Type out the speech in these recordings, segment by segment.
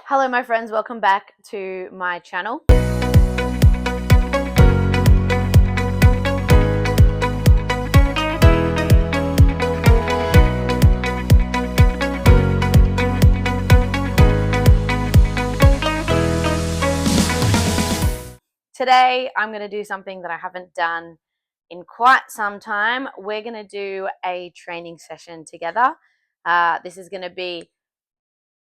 Hello my friends, welcome back to my channel. Today I'm going to do something that I haven't done in quite some time. We're going to do a training session together. This is going to be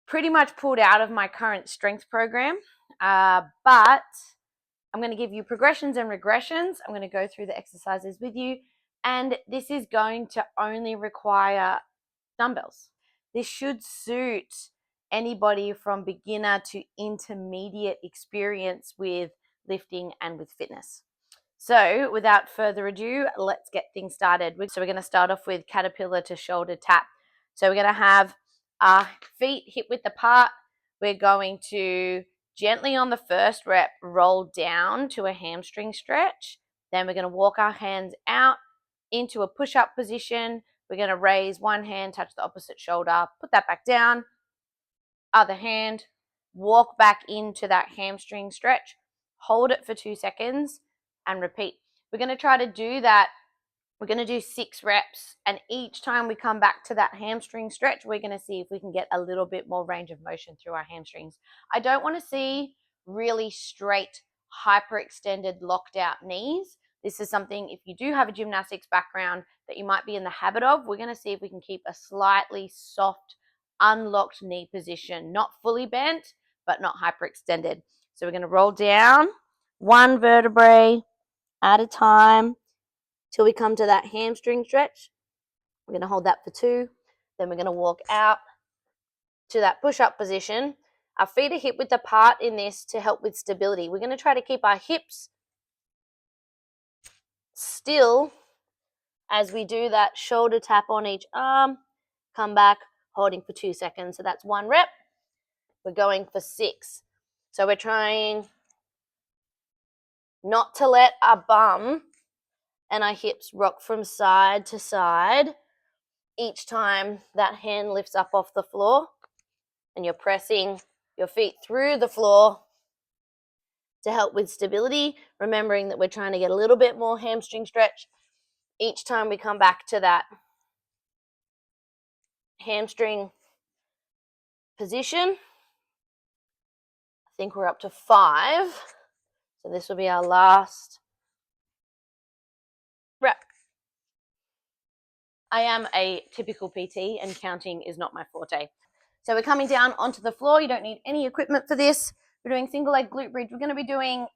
pretty much pulled out of my current strength program, but I'm going to give you progressions and regressions. I'm going to go through the exercises with you, and this is going to only require dumbbells. This should suit anybody from beginner to intermediate experience with lifting and with fitness. So without further ado, let's get things started. So we're going to start off with caterpillar to shoulder tap. So we're going to have our feet hip width apart. We're going to gently on the first rep roll down to a hamstring stretch. Then we're going to walk our hands out into a push-up position. We're going to raise one hand, touch the opposite shoulder, put that back down, other hand, walk back into that hamstring stretch, hold it for 2 seconds and repeat. We're going to try to do that. We're going to do 6 reps, and each time we come back to that hamstring stretch, we're going to see if we can get a little bit more range of motion through our hamstrings. I don't want to see really straight, hyperextended, locked out knees. This is something, if you do have a gymnastics background, that you might be in the habit of. We're going to see if we can keep a slightly soft, unlocked knee position, not fully bent, but not hyperextended. So we're going to roll down one vertebrae at a time till we come to that hamstring stretch. We're going to hold that for 2. Then we're going to walk out to that push-up position. Our feet are hip width apart in this to help with stability. We're going to try to keep our hips still as we do that shoulder tap on each arm. Come back, holding for 2 seconds. So that's 1 rep. We're going for 6. So we're trying not to let our bum and our hips rock from side to side each time that hand lifts up off the floor, and you're pressing your feet through the floor to help with stability, remembering that we're trying to get a little bit more hamstring stretch each time we come back to that hamstring position. I think we're up to 5, so this will be our last rep. I am a typical PT and counting is not my forte. So we're coming down onto the floor. You don't need any equipment for this. We're doing single leg glute bridge. We're going to be doing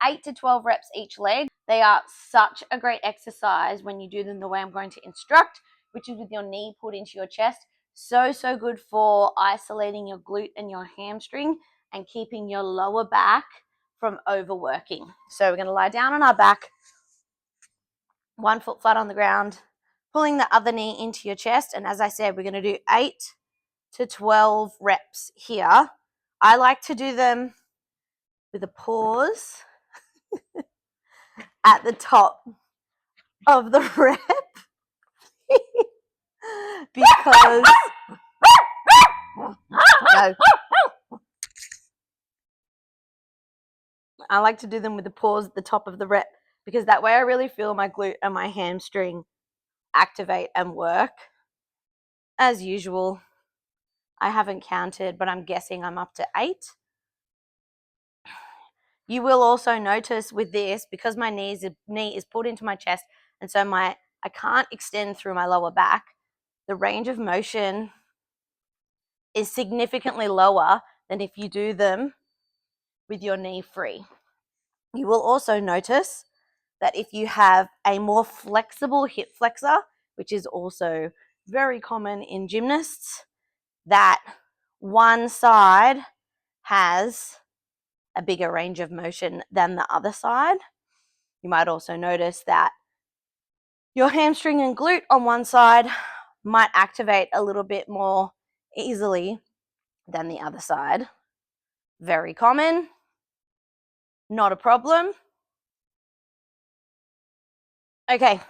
8 to 12 reps each leg. They are such a great exercise when you do them the way I'm going to instruct, which is with your knee put into your chest. So good for isolating your glute and your hamstring and keeping your lower back from overworking. So we're going to lie down on our back, 1 foot flat on the ground, pulling the other knee into your chest. And as I said, we're going to do 8 to 12 reps here. I like to do them with a pause at the top of the rep because no. I like to do them with a pause at the top of the rep because that way I really feel my glute and my hamstring activate and work. As usual, I haven't counted, but I'm guessing I'm up to 8. You will also notice with this, because my knee is pulled into my chest, and so I can't extend through my lower back, the range of motion is significantly lower than if you do them with your knee free. You will also notice that if you have a more flexible hip flexor, which is also very common in gymnasts, that one side has a bigger range of motion than the other side. You might also notice that your hamstring and glute on one side might activate a little bit more easily than the other side. Very common, not a problem. Okay,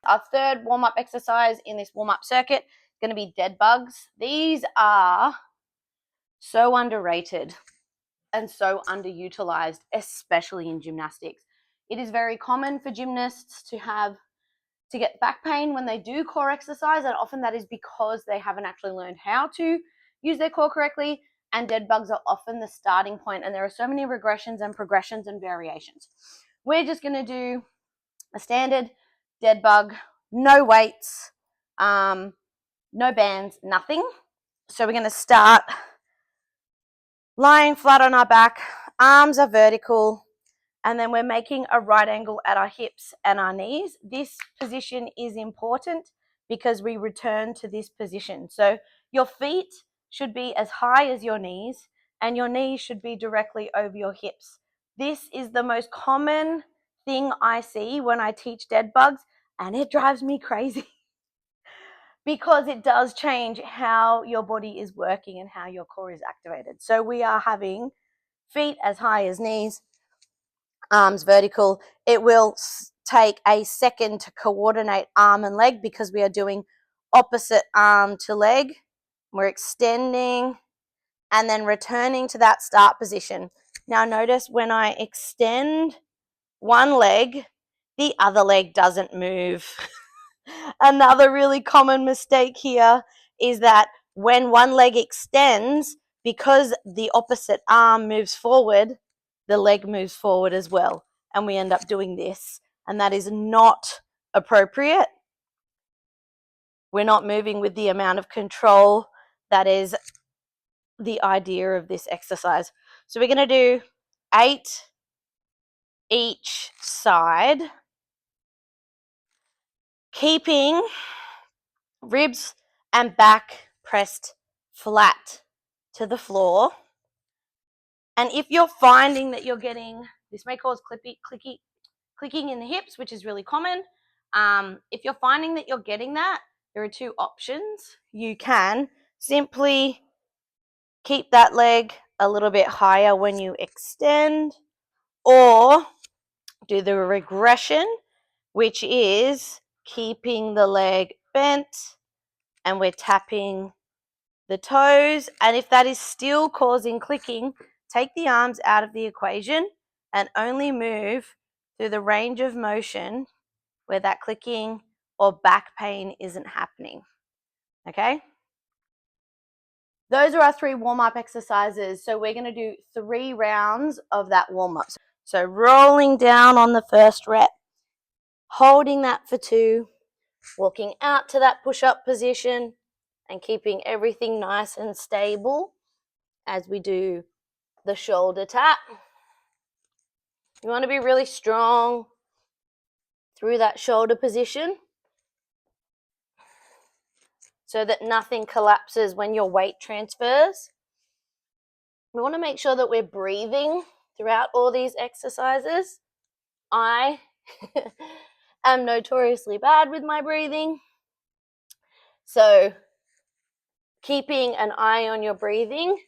our third warm-up exercise in this warm-up circuit is going to be dead bugs. These are So underrated and so underutilized, especially in gymnastics. It is very common for gymnasts to get back pain when they do core exercise, and often that is because they haven't actually learned how to use their core correctly, and dead bugs are often the starting point, and there are so many regressions and progressions and variations. We're just going to do a standard dead bug, no weights, no bands, nothing. So we're going to start lying flat on our back, arms are vertical, and then we're making a right angle at our hips and our knees. This position is important because we return to this position. So your feet should be as high as your knees, and your knees should be directly over your hips. This is the most common thing I see when I teach dead bugs, and it drives me crazy because it does change how your body is working and how your core is activated. So we are having feet as high as knees, arms vertical. It will take a second to coordinate arm and leg because we are doing opposite arm to leg. We're extending and then returning to that start position. Now notice when I extend one leg, the other leg doesn't move. Another really common mistake here is that when one leg extends, because the opposite arm moves forward, the leg moves forward as well. And we end up doing this. And that is not appropriate. We're not moving with the amount of control that is the idea of this exercise. So we're going to do 8 each side, keeping ribs and back pressed flat to the floor. And if you're finding that you're getting, this may cause clicking in the hips, which is really common. If you're finding that you're getting that, there are 2 options. You can simply keep that leg a little bit higher when you extend, or do the regression, which is keeping the leg bent and we're tapping the toes. And if that is still causing clicking, take the arms out of the equation and only move through the range of motion where that clicking or back pain isn't happening. Okay? Those are our 3 warm-up exercises. So we're going to do 3 rounds of that warm-up. So rolling down on the first rep, holding that for 2, walking out to that push-up position, and keeping everything nice and stable as we do the shoulder tap. You want to be really strong through that shoulder position so that nothing collapses when your weight transfers. We want to make sure that we're breathing throughout all these exercises. I am notoriously bad with my breathing. So keeping an eye on your breathing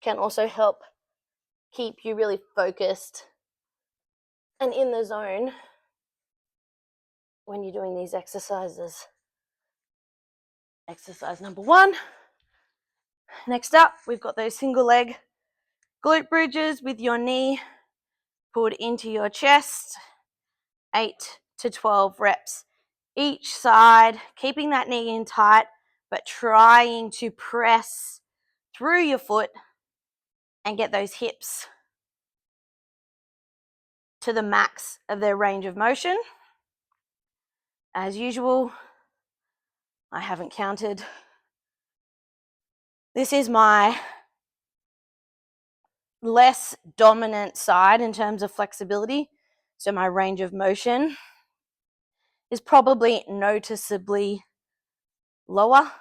can also help keep you really focused and in the zone when you're doing these exercises. Exercise number 1. Next up, we've got those single leg glute bridges with your knee pulled into your chest. 8 to 12 reps each side, keeping that knee in tight, but trying to press through your foot and get those hips to the max of their range of motion. As usual, I haven't counted. This is my less dominant side in terms of flexibility. So my range of motion is probably noticeably lower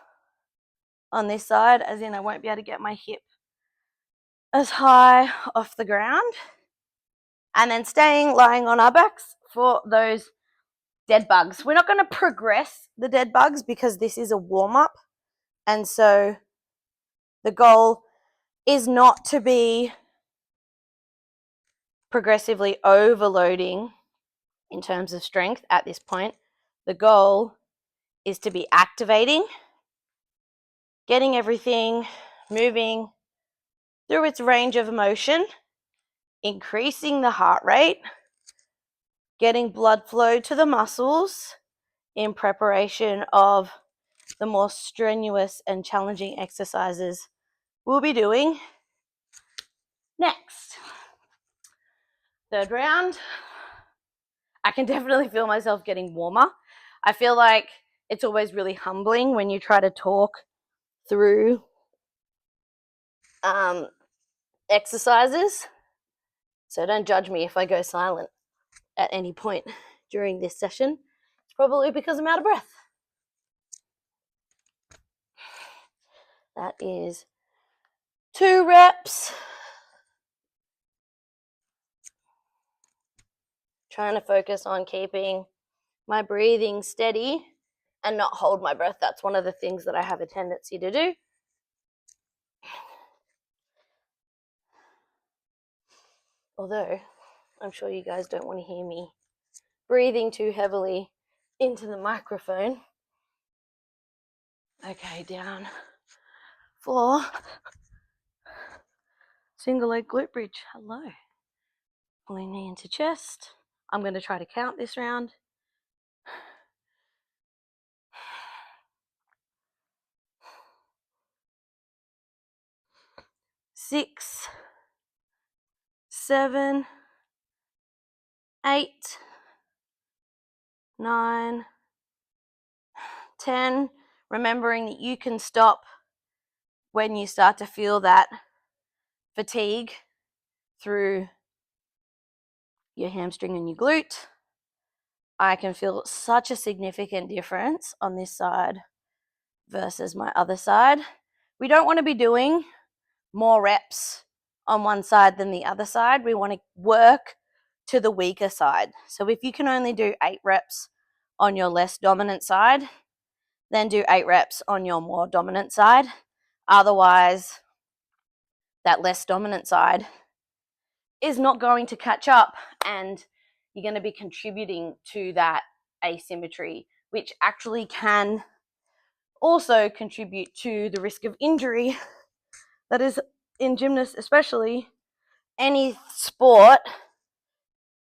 on this side, as in I won't be able to get my hip as high off the ground. And then lying on our backs for those dead bugs. We're not going to progress the dead bugs because this is a warm-up. And so the goal is not to be progressively overloading in terms of strength at this point. The goal is to be activating, getting everything moving through its range of motion, increasing the heart rate, getting blood flow to the muscles in preparation of the more strenuous and challenging exercises we'll be doing next. Third round. I can definitely feel myself getting warmer. I feel like it's always really humbling when you try to talk through exercises. So don't judge me if I go silent at any point during this session. It's probably because I'm out of breath. That is 2 reps. Trying to focus on keeping my breathing steady and not hold my breath. That's one of the things that I have a tendency to do. Although, I'm sure you guys don't want to hear me breathing too heavily into the microphone. Okay, down. Floor. Single leg glute bridge. Hello. Pulling knee into chest. I'm going to try to count this round. 6, 7, 8, 9, 10. Remembering that you can stop when you start to feel that fatigue through your hamstring and your glute. I can feel such a significant difference on this side versus my other side. We don't want to be doing more reps on one side than the other side. We want to work to the weaker side. So if you can only do 8 reps on your less dominant side, then do 8 reps on your more dominant side. Otherwise, that less dominant side is not going to catch up, and you're going to be contributing to that asymmetry, which actually can also contribute to the risk of injury that is in gymnasts, especially any sport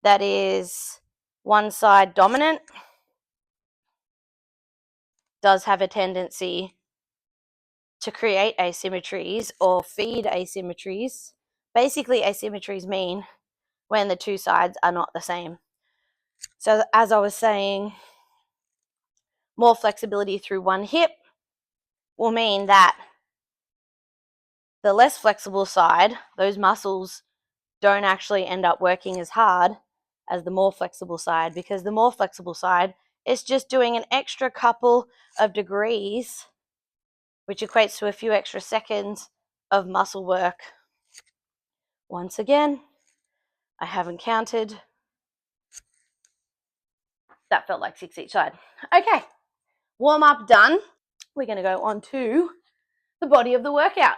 that is one side dominant does have a tendency to create asymmetries or feed asymmetries. Basically, asymmetries mean when the 2 sides are not the same. So as I was saying, more flexibility through one hip will mean that the less flexible side, those muscles don't actually end up working as hard as the more flexible side, because the more flexible side is just doing an extra couple of degrees, which equates to a few extra seconds of muscle work. Once again, I haven't counted. That felt like 6 each side. Okay, warm up done. We're going to go on to the body of the workout.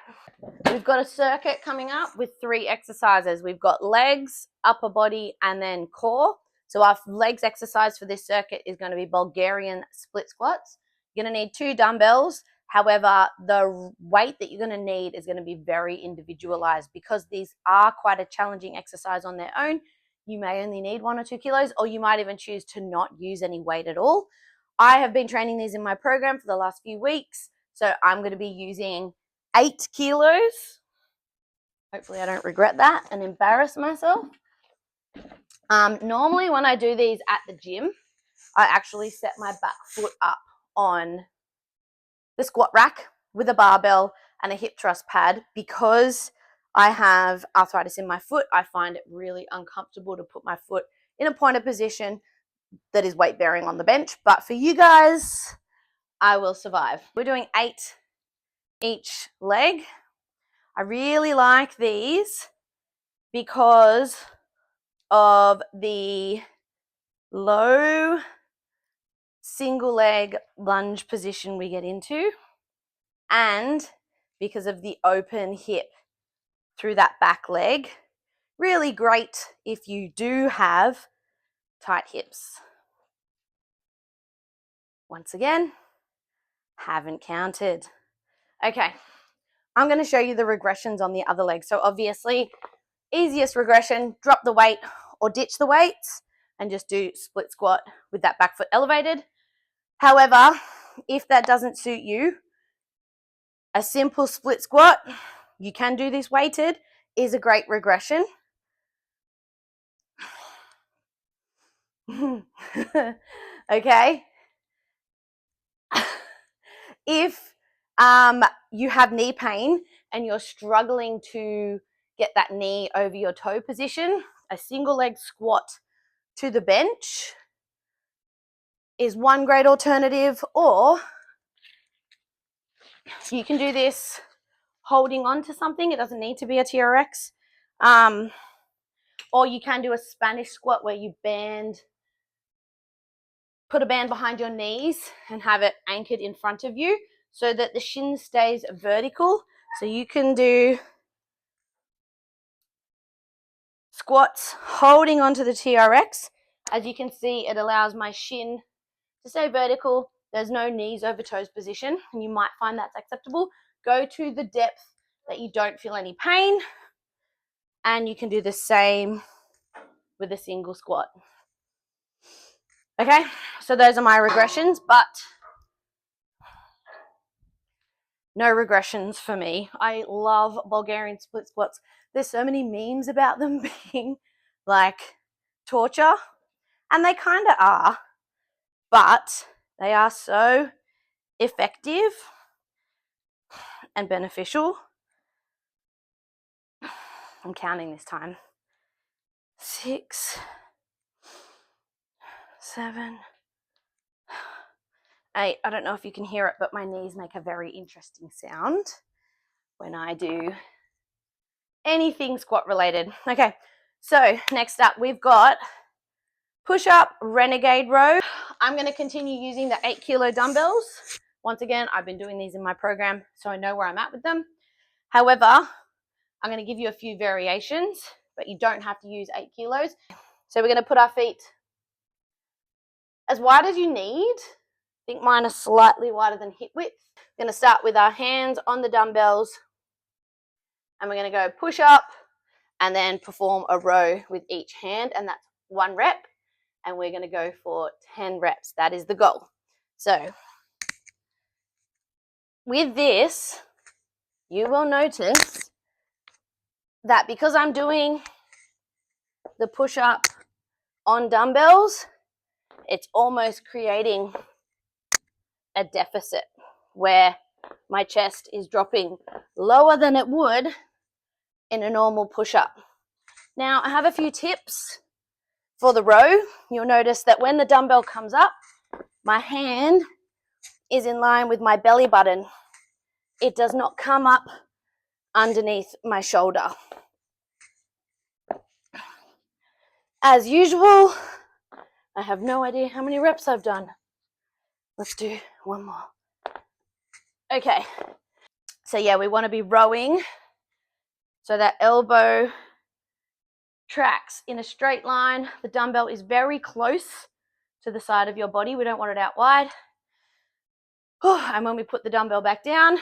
We've got a circuit coming up with 3 exercises. We've got legs, upper body, and then core. So our legs exercise for this circuit is going to be Bulgarian split squats. You're going to need 2 dumbbells. However, the weight that you're going to need is going to be very individualized, because these are quite a challenging exercise on their own. You may only need 1 or 2 kilos, or you might even choose to not use any weight at all. I have been training these in my program for the last few weeks, so I'm going to be using 8 kilos. Hopefully I don't regret that and embarrass myself. Normally when I do these at the gym, I actually set my back foot up on the squat rack with a barbell and a hip thrust pad. Because I have arthritis in my foot, I find it really uncomfortable to put my foot in a pointed position that is weight bearing on the bench. But for you guys, I will survive. We're doing 8 each leg. I really like these because of the low single leg lunge position we get into, and because of the open hip through that back leg. Really great if you do have tight hips. Once again, haven't counted. Okay, I'm going to show you the regressions on the other leg. So obviously, easiest regression, drop the weight or ditch the weights and just do split squat with that back foot elevated. However, if that doesn't suit you, a simple split squat, you can do this weighted, is a great regression. Okay. If you have knee pain and you're struggling to get that knee over your toe position, a single leg squat to the bench is one great alternative, or you can do this holding on to something. It doesn't need to be a TRX. Or you can do a Spanish squat where you put a band behind your knees and have it anchored in front of you so that the shin stays vertical. So you can do squats holding onto the TRX. As you can see, it allows my shin to stay vertical. There's no knees over toes position, and you might find that's acceptable. Go to the depth that you don't feel any pain, and you can do the same with a single squat. Okay, so those are my regressions, but no regressions for me. I love Bulgarian split squats. There's so many memes about them being like torture, and they kind of are, but they are so effective and beneficial. I'm counting this time. 6, 7, 8. I don't know if you can hear it, but my knees make a very interesting sound when I do anything squat related. Okay, so next up we've got push-up renegade row. I'm going to continue using the 8 kilo dumbbells. Once again, I've been doing these in my program, so I know where I'm at with them. However, I'm going to give you a few variations, but you don't have to use 8 kilos. So we're going to put our feet as wide as you need. I think mine are slightly wider than hip width. We're going to start with our hands on the dumbbells, and we're going to go push up and then perform a row with each hand, and that's 1 rep, and we're going to go for 10 reps. That is the goal. So with this, you will notice that because I'm doing the push-up on dumbbells, it's almost creating a deficit where my chest is dropping lower than it would in a normal push-up. Now, I have a few tips for the row. You'll notice that when the dumbbell comes up, my hand is in line with my belly button. It does not come up underneath my shoulder. As usual, I have no idea how many reps I've done. Let's do 1 more. Okay, so yeah, we want to be rowing so that elbow tracks in a straight line. The dumbbell is very close to the side of your body. We don't want it out wide. And when we put the dumbbell back down,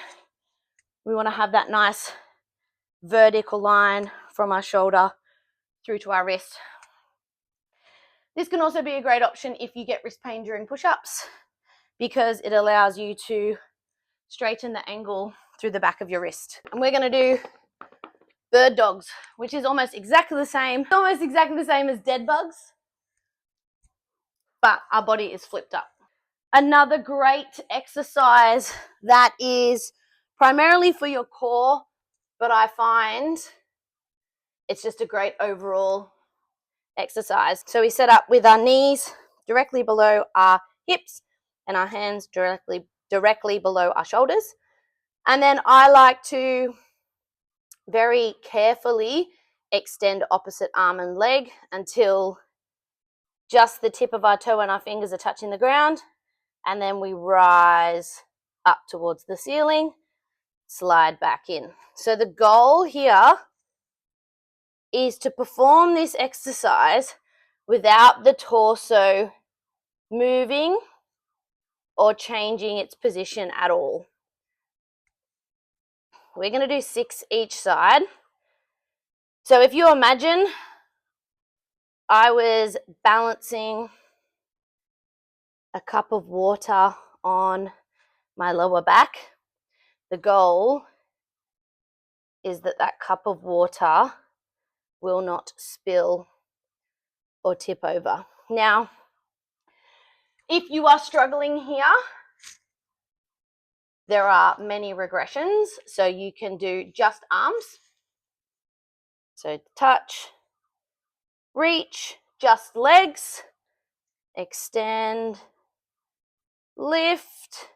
we want to have that nice vertical line from our shoulder through to our wrist. This can also be a great option if you get wrist pain during push-ups, because it allows you to straighten the angle through the back of your wrist. And we're going to do bird dogs, which is almost exactly the same as dead bugs, but our body is flipped up. Another great exercise that is primarily for your core, but I find it's just a great overall exercise. So we set up with our knees directly below our hips and our hands directly below our shoulders. And then I like to very carefully extend opposite arm and leg until just the tip of our toe and our fingers are touching the ground. And then we rise up towards the ceiling, slide back in. So the goal here is to perform this exercise without the torso moving or changing its position at all. We're going to do 6 each side. So if you imagine I was balancing a cup of water on my lower back, the goal is that that cup of water will not spill or tip over. Now, if you are struggling here, there are many regressions. So you can do just arms. So touch, reach, just legs, extend, lift,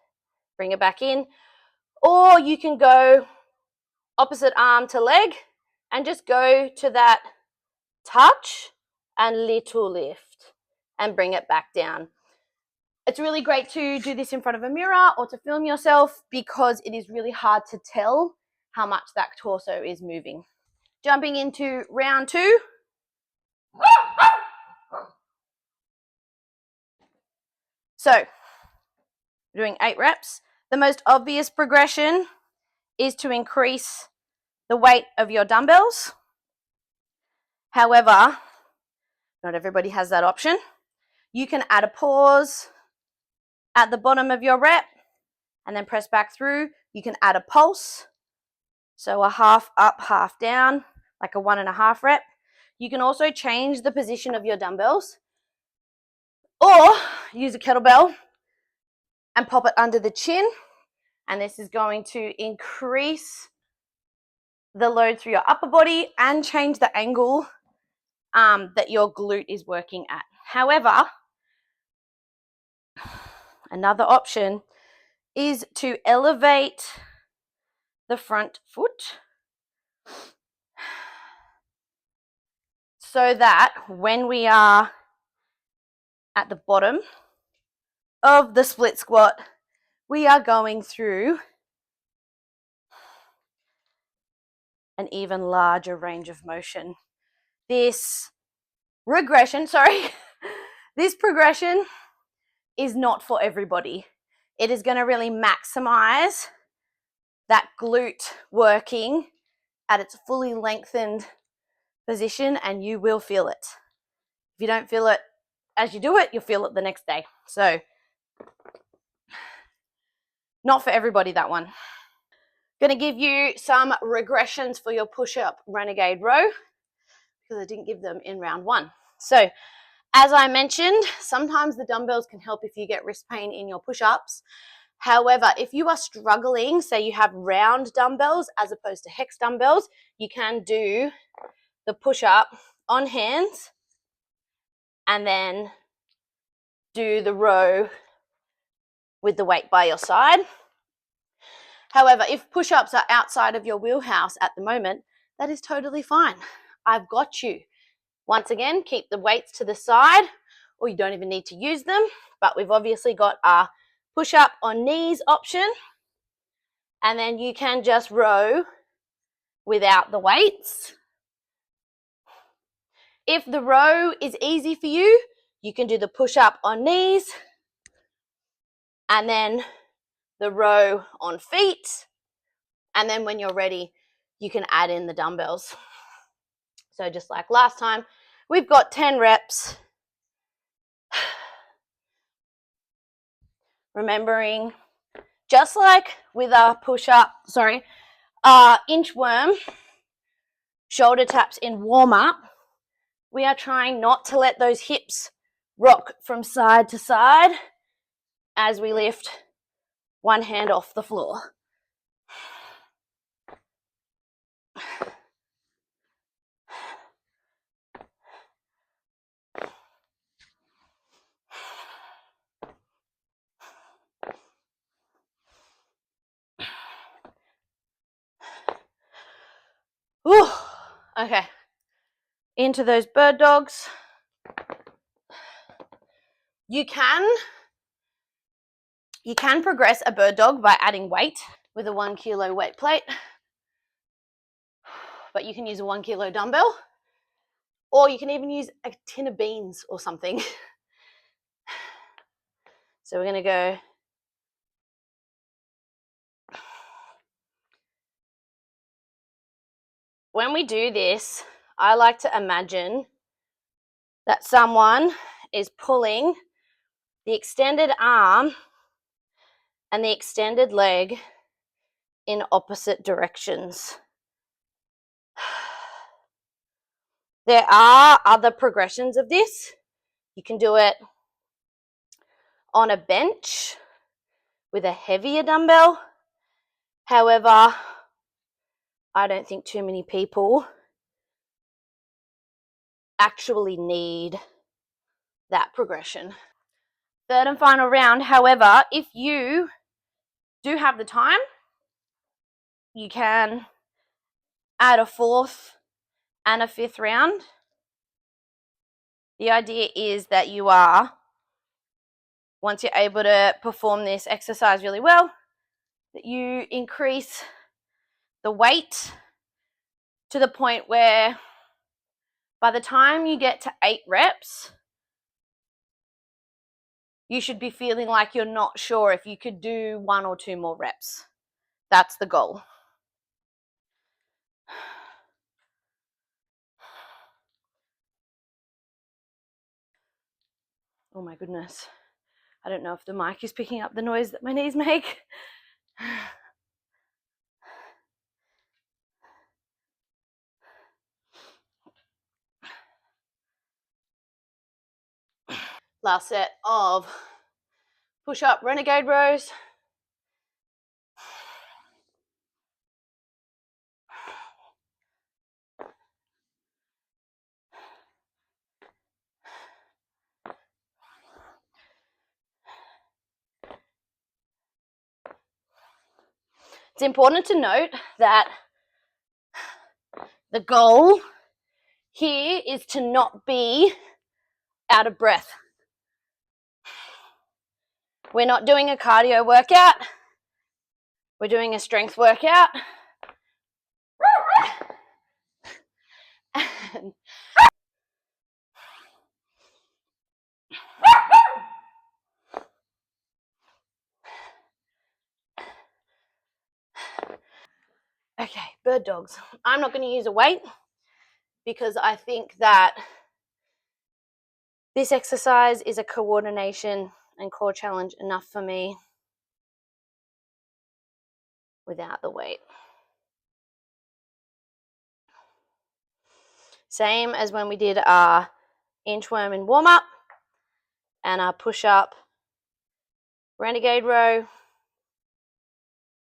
bring it back in. Or you can go opposite arm to leg and just go to that touch and little lift and bring it back down. It's really great to do this in front of a mirror or to film yourself because it is really hard to tell how much that torso is moving. Jumping into round 2. So, doing 8 reps. The most obvious progression is to increase the weight of your dumbbells. However, not everybody has that option. You can add a pause at the bottom of your rep and then press back through. You can add a pulse, so a half up, half down, like a 1.5 rep. You can also change the position of your dumbbells or use a kettlebell and pop it under the chin, and this is going to increase the load through your upper body and change the angle that your glute is working at. However, another option is to elevate the front foot so that when we are at the bottom of the split squat, we are going through an even larger range of motion. This progression is not for everybody. It is going to really maximize that glute working at its fully lengthened position, and you will feel it. If you don't feel it as you do it, you'll feel it the next day. So, not for everybody, that one. Going to give you some regressions for your push-up renegade row because I didn't give them in round 1. So, as I mentioned, sometimes the dumbbells can help if you get wrist pain in your push-ups. However, if you are struggling, say you have round dumbbells as opposed to hex dumbbells, you can do the push-up on hands and then do the row with the weight by your side. However, if push-ups are outside of your wheelhouse at the moment, that is totally fine. I've got you. Once again, keep the weights to the side, or you don't even need to use them, but we've obviously got our push-up on knees option, and then you can just row without the weights. If the row is easy for you, you can do the push-up on knees, and then the row on feet, and then when you're ready, you can add in the dumbbells. So just like last time, we've got 10 reps. Remembering, just like with our push-up, inchworm shoulder taps in warm-up, we are trying not to let those hips rock from side to side as we lift one hand off the floor. Whew. Okay, into those bird dogs. You can progress a bird dog by adding weight with a 1 kilo weight plate, but you can use a 1 kilo dumbbell, or you can even use a tin of beans or something. So we're going to go when we do this, I like to imagine that someone is pulling the extended arm and the extended leg in opposite directions. There are other progressions of this. You can do it on a bench with a heavier dumbbell. However, I don't think too many people actually need that progression. Third and final round, however, if you do have the time, you can add a fourth and a fifth round. The idea is that you are, once you're able to perform this exercise really well, that you increase the weight to the point where by the time you get to 8 reps, you should be feeling like you're not sure if you could do 1 or 2 more reps. That's the goal. Oh my goodness. I don't know if the mic is picking up the noise that my knees make. Last set of push-up renegade rows. It's important to note that the goal here is to not be out of breath. We're not doing a cardio workout. We're doing a strength workout. Okay, bird dogs. I'm not going to use a weight because I think that this exercise is a coordination and core challenge enough for me without the weight. Same as when we did our inchworm in warm-up and our push-up renegade row.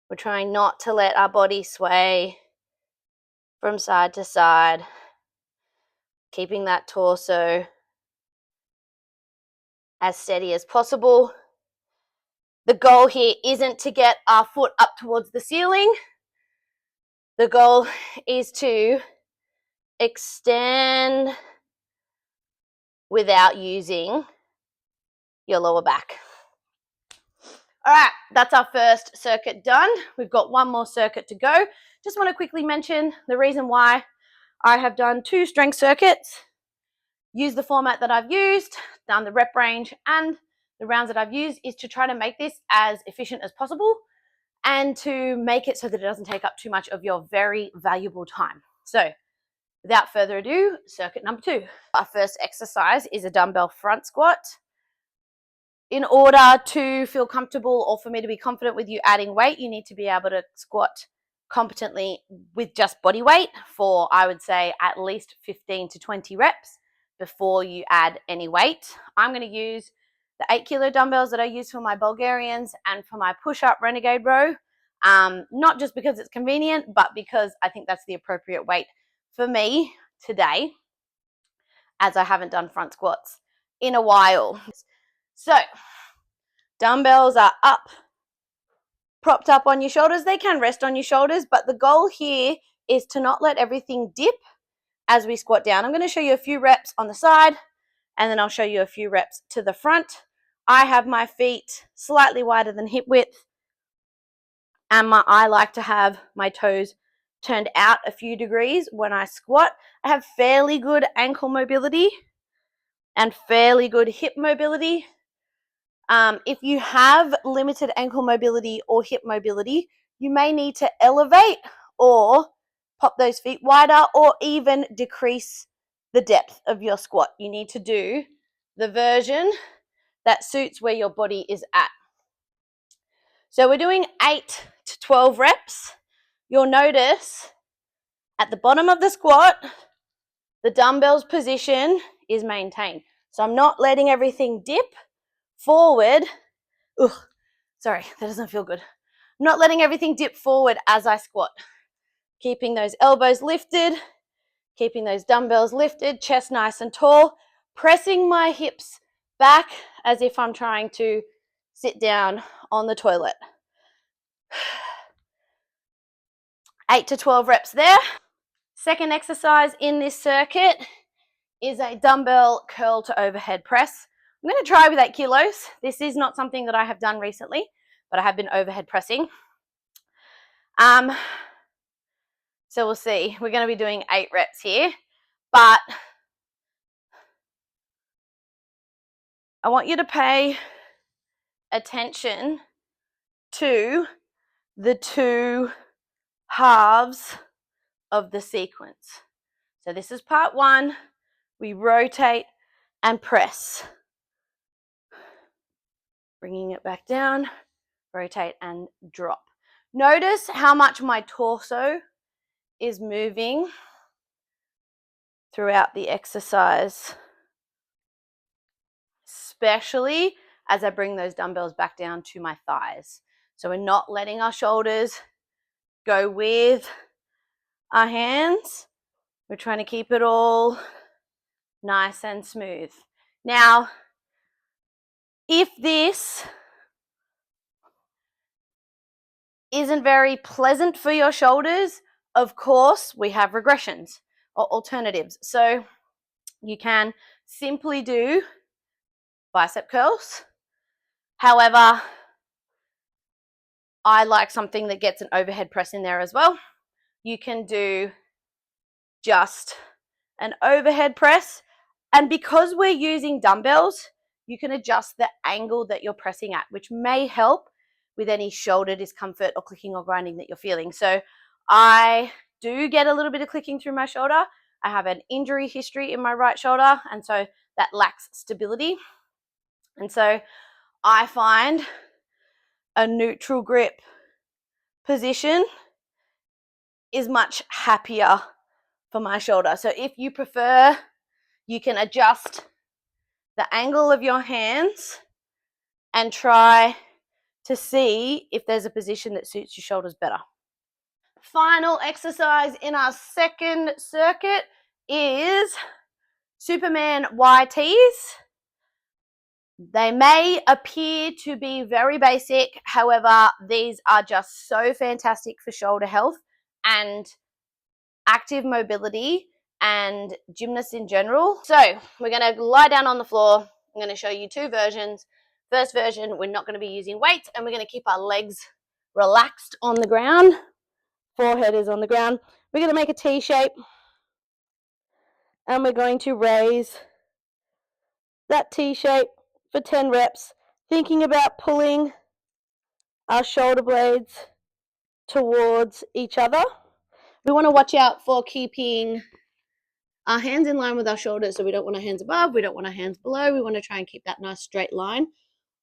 We're trying not to let our body sway from side to side, keeping that torso as steady as possible. The goal here isn't to get our foot up towards the ceiling. The goal is to extend without using your lower back. All right, that's our first circuit done. We've got one more circuit to go. Just want to quickly mention the reason why I have done 2 strength circuits. Use the format that I've used, done the rep range and the rounds that I've used is to try to make this as efficient as possible and to make it so that it doesn't take up too much of your very valuable time. So without further ado, circuit number 2. Our first exercise is a dumbbell front squat. In order to feel comfortable or for me to be confident with you adding weight, you need to be able to squat competently with just body weight for, I would say, at least 15 to 20 reps before you add any weight. I'm going to use the 8 kilo dumbbells that I use for my Bulgarians and for my push-up renegade row, not just because it's convenient, but because I think that's the appropriate weight for me today, as I haven't done front squats in a while. So dumbbells are up, propped up on your shoulders. They can rest on your shoulders, but the goal here is to not let everything dip as we squat down. I'm going to show you a few reps on the side, and then I'll show you a few reps to the front. I have my feet slightly wider than hip width, and I like to have my toes turned out a few degrees when I squat. I have fairly good ankle mobility and fairly good hip mobility. If you have limited ankle mobility or hip mobility, you may need to elevate or pop those feet wider, or even decrease the depth of your squat. You need to do the version that suits where your body is at. So we're doing 8 to 12 reps. You'll notice at the bottom of the squat, the dumbbell's position is maintained. So I'm not letting everything dip forward. Ugh, sorry, that doesn't feel good. I'm not letting everything dip forward as I squat. Keeping those elbows lifted, keeping those dumbbells lifted, chest nice and tall, pressing my hips back as if I'm trying to sit down on the toilet. 8 to 12 reps there. Second exercise in this circuit is a dumbbell curl to overhead press. I'm going to try with 8 kilos. This is not something that I have done recently, but I have been overhead pressing. So we'll see. We're going to be doing 8 reps here, but I want you to pay attention to the 2 halves of the sequence. So this is part 1. We rotate and press. Bringing it back down, rotate and drop. Notice how much my torso is moving throughout the exercise, especially as I bring those dumbbells back down to my thighs. So we're not letting our shoulders go with our hands. We're trying to keep it all nice and smooth. Now, if this isn't very pleasant for your shoulders, of course, we have regressions or alternatives. So you can simply do bicep curls. However, I like something that gets an overhead press in there as well. You can do just an overhead press. And because we're using dumbbells, you can adjust the angle that you're pressing at, which may help with any shoulder discomfort or clicking or grinding that you're feeling. So I do get a little bit of clicking through my shoulder. I have an injury history in my right shoulder, and so that lacks stability. And so I find a neutral grip position is much happier for my shoulder. So if you prefer, you can adjust the angle of your hands and try to see if there's a position that suits your shoulders better. Final exercise in our second circuit is Superman YTs. They may appear to be very basic, however, these are just so fantastic for shoulder health and active mobility and gymnasts in general. So we're going to lie down on the floor. I'm going to show you 2 versions. First version, we're not going to be using weights, and we're going to keep our legs relaxed on the ground. Forehead is on the ground. We're going to make a T shape, and we're going to raise that T shape for 10 reps, thinking about pulling our shoulder blades towards each other. We want to watch out for keeping our hands in line with our shoulders. So we don't want our hands above, we don't want our hands below. We want to try and keep that nice straight line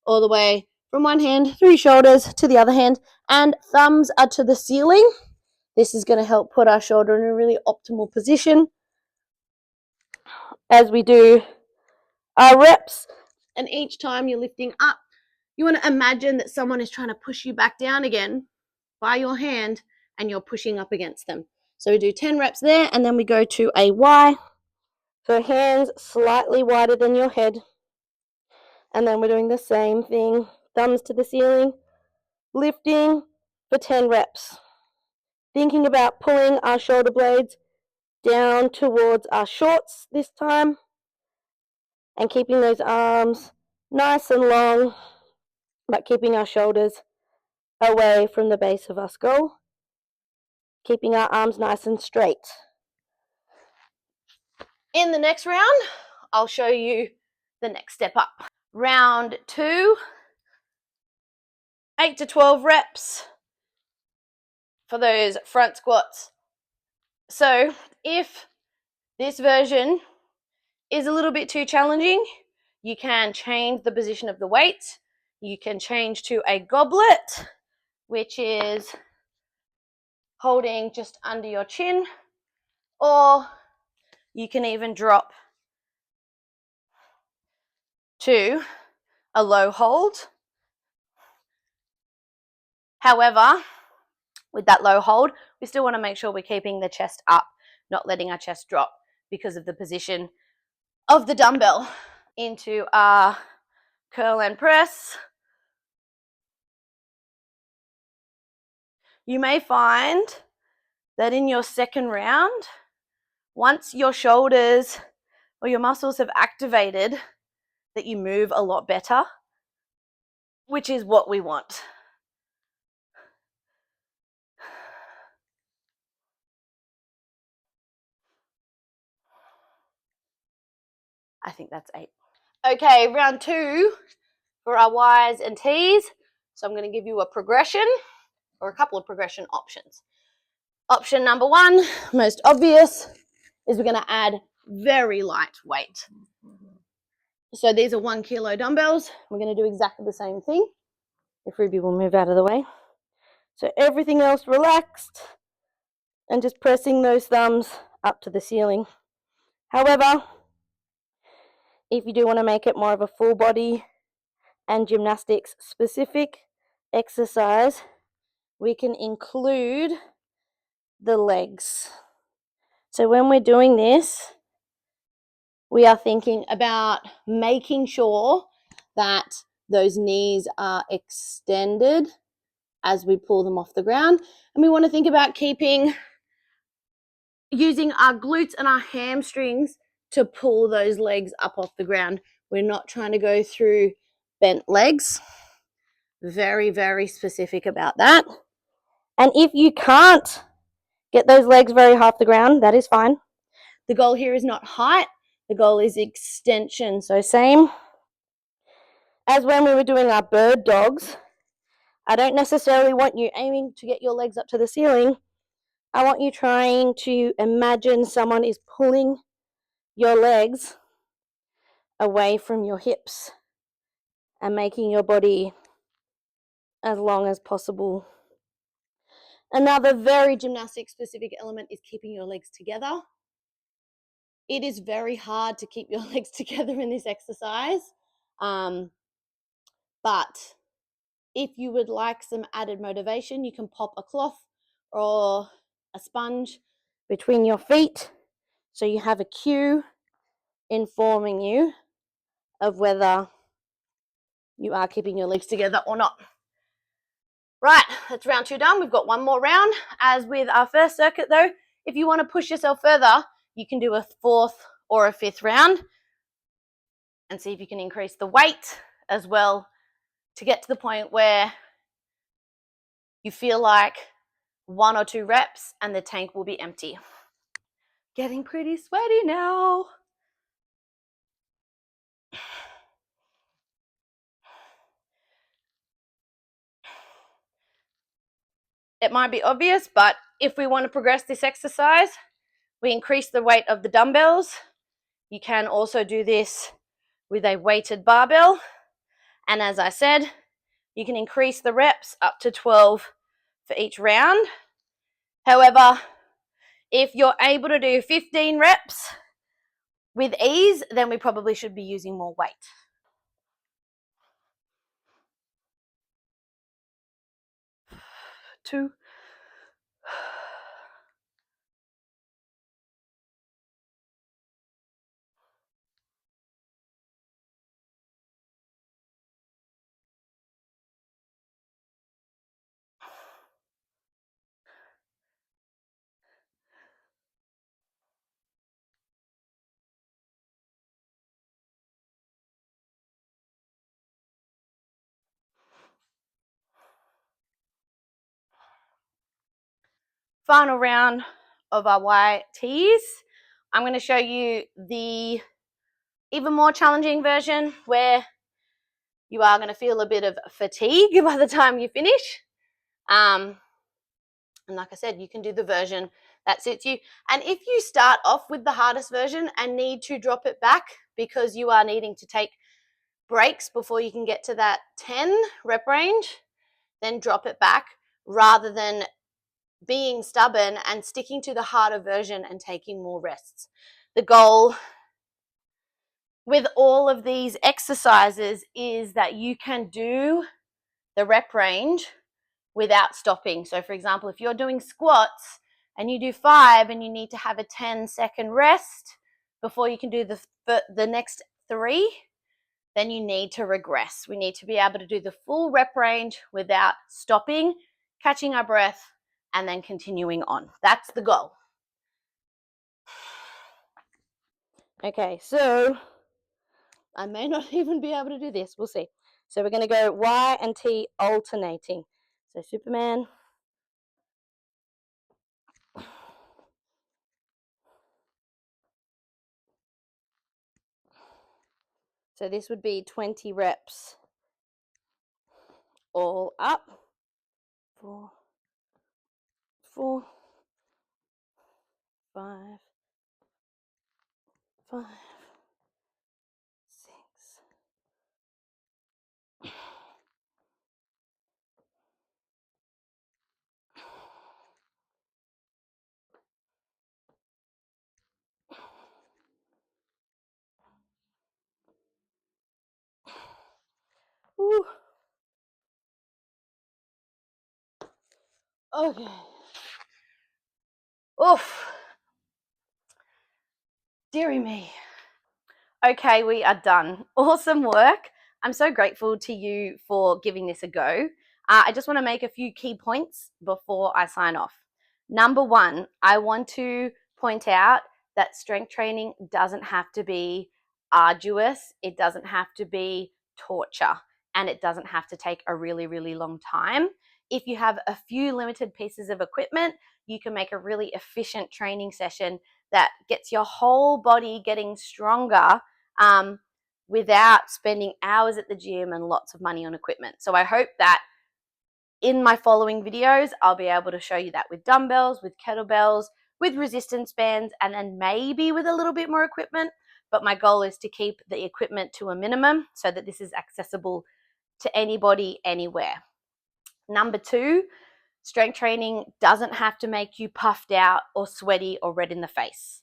all the way from one hand through shoulders to the other hand, and thumbs are to the ceiling. This is going to help put our shoulder in a really optimal position as we do our reps. And each time you're lifting up, you want to imagine that someone is trying to push you back down again by your hand, and you're pushing up against them. So we do 10 reps there, and then we go to a Y. So hands slightly wider than your head. And then we're doing the same thing, thumbs to the ceiling, lifting for 10 reps. Thinking about pulling our shoulder blades down towards our shorts this time, and keeping those arms nice and long, but keeping our shoulders away from the base of our skull, keeping our arms nice and straight. In the next round, I'll show you the next step up. Round 2, 8 to 12 reps for those front squats So if this version is a little bit too challenging, you can change the position of the weight. You can change to a goblet, which is holding just under your chin, or you can even drop to a low hold. However, with that low hold, we still want to make sure we're keeping the chest up, not letting our chest drop because of the position of the dumbbell. Into our curl and press. You may find that in your second round, once your shoulders or your muscles have activated, that you move a lot better, which is what we want. I think that's 8. Okay, round 2 for our Ys and Ts. So I'm going to give you a progression or a couple of progression options. Option number 1, most obvious, is we're going to add very light weight. So these are 1 kilo dumbbells. We're going to do exactly the same thing. If Ruby will move out of the way. So everything else relaxed and just pressing those thumbs up to the ceiling. However, if you do want to make it more of a full body and gymnastics specific exercise, we can include the legs. So when we're doing this, we are thinking about making sure that those knees are extended as we pull them off the ground. And we want to think about using our glutes and our hamstrings to pull those legs up off the ground. We're not trying to go through bent legs. Very, very specific about that. And if you can't get those legs very high off the ground, that is fine. The goal here is not height. The goal is extension. So same as when we were doing our bird dogs. I don't necessarily want you aiming to get your legs up to the ceiling. I want you trying to imagine someone is pulling your legs away from your hips and making your body as long as possible. Another very gymnastic specific element is keeping your legs together. It is very hard to keep your legs together in this exercise. But if you would like some added motivation, you can pop a cloth or a sponge between your feet so you have a cue informing you of whether you are keeping your legs together or not. Right, that's round 2 done. We've got 1 more round. As with our first circuit though, if you want to push yourself further, you can do a 4th or a 5th round and see if you can increase the weight as well to get to the point where you feel like 1 or 2 reps and the tank will be empty. Getting pretty sweaty now. It might be obvious, but if we want to progress this exercise, we increase the weight of the dumbbells. You can also do this with a weighted barbell. And as I said, you can increase the reps up to 12 for each round. However, if you're able to do 15 reps with ease, then we probably should be using more weight. Two. Final round of our YTs. I'm going to show you the even more challenging version where you are going to feel a bit of fatigue by the time you finish. And like I said, you can do the version that suits you. And if you start off with the hardest version and need to drop it back because you are needing to take breaks before you can get to that 10 rep range, then drop it back rather than being stubborn and sticking to the harder version and taking more rests. The goal with all of these exercises is that you can do the rep range without stopping. So for example, if you're doing squats and you do 5 and you need to have a 10-second rest before you can do the next 3, then you need to regress. We need to be able to do the full rep range without stopping, catching our breath, and then continuing on. That's the goal. Okay, so I may not even be able to do this. We'll see. So we're going to go Y and T alternating. So Superman. So this would be 20 reps all up. 4, 4, 5, 5, 6. Ooh. Okay. Oof. Deary me. Okay, we are done. Awesome work. I'm so grateful to you for giving this a go. I just want to make a few key points before I sign off. Number 1, I want to point out that strength training doesn't have to be arduous. It doesn't have to be torture, and it doesn't have to take a really, really long time. If you have a few limited pieces of equipment, you can make a really efficient training session that gets your whole body getting stronger without spending hours at the gym and lots of money on equipment. So I hope that in my following videos, I'll be able to show you that with dumbbells, with kettlebells, with resistance bands, and then maybe with a little bit more equipment. But my goal is to keep the equipment to a minimum so that this is accessible to anybody, anywhere. Number 2, strength training doesn't have to make you puffed out or sweaty or red in the face.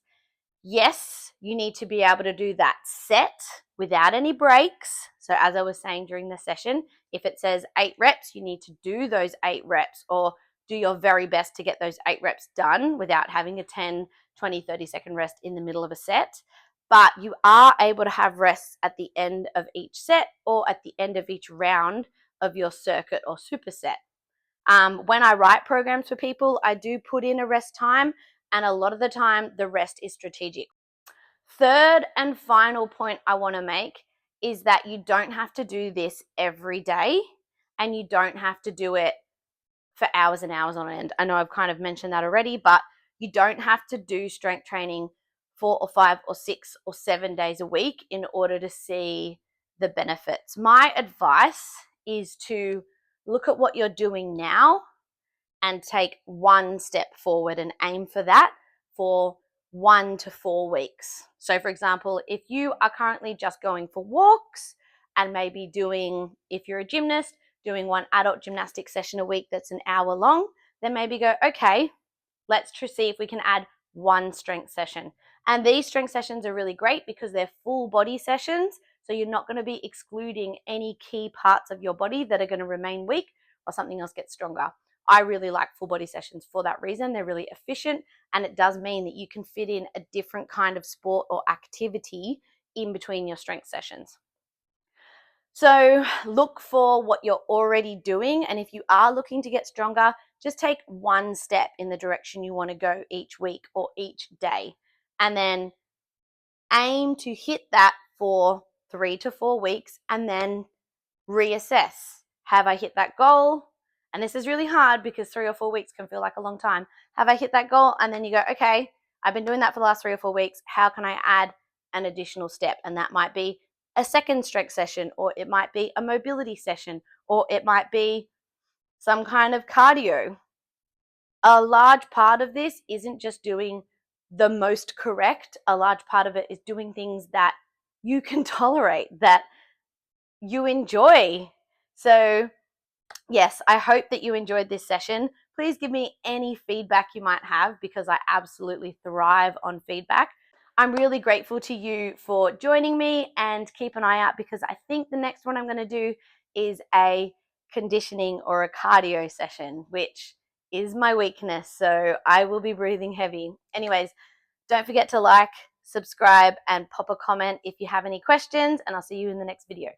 Yes, you need to be able to do that set without any breaks. So as I was saying during the session, if it says 8 reps, you need to do those 8 reps or do your very best to get those 8 reps done without having a 10, 20, 30-second rest in the middle of a set. But you are able to have rests at the end of each set or at the end of each round of your circuit or superset. When I write programs for people, I do put in a rest time, and a lot of the time the rest is strategic. Third and final point I want to make is that you don't have to do this every day, and you don't have to do it for hours and hours on end. I know I've kind of mentioned that already, but you don't have to do strength training 4 or 5 or 6 or 7 days a week in order to see the benefits. My advice is to look at what you're doing now and take one step forward and aim for that for 1 to 4 weeks. So for example, if you are currently just going for walks and maybe doing, if you're a gymnast, doing 1 adult gymnastic session a week that's an hour long, then maybe go, okay, let's see if we can add 1 strength session. And these strength sessions are really great because they're full body sessions. So you're not going to be excluding any key parts of your body that are going to remain weak or something else gets stronger. I really like full body sessions for that reason. They're really efficient, and it does mean that you can fit in a different kind of sport or activity in between your strength sessions. So look for what you're already doing, and if you are looking to get stronger, just take 1 step in the direction you want to go each week or each day, and then aim to hit that for 3 to 4 weeks and then reassess. Have I hit that goal? And this is really hard because 3 or 4 weeks can feel like a long time. Have I hit that goal? And then you go, okay, I've been doing that for the last 3 or 4 weeks. How can I add an additional step? And that might be a second strength session, or it might be a mobility session, or it might be some kind of cardio. a large part of this isn't just doing the most correct. A large part of it is doing things that you can tolerate, that you enjoy. So yes, I hope that you enjoyed this session. Please give me any feedback you might have, because I absolutely thrive on feedback. I'm really grateful to you for joining me, and keep an eye out, because I think the next one I'm going to do is a conditioning or a cardio session, which is my weakness. So I will be breathing heavy. Anyways, don't forget to like, subscribe, and pop a comment if you have any questions, and I'll see you in the next video.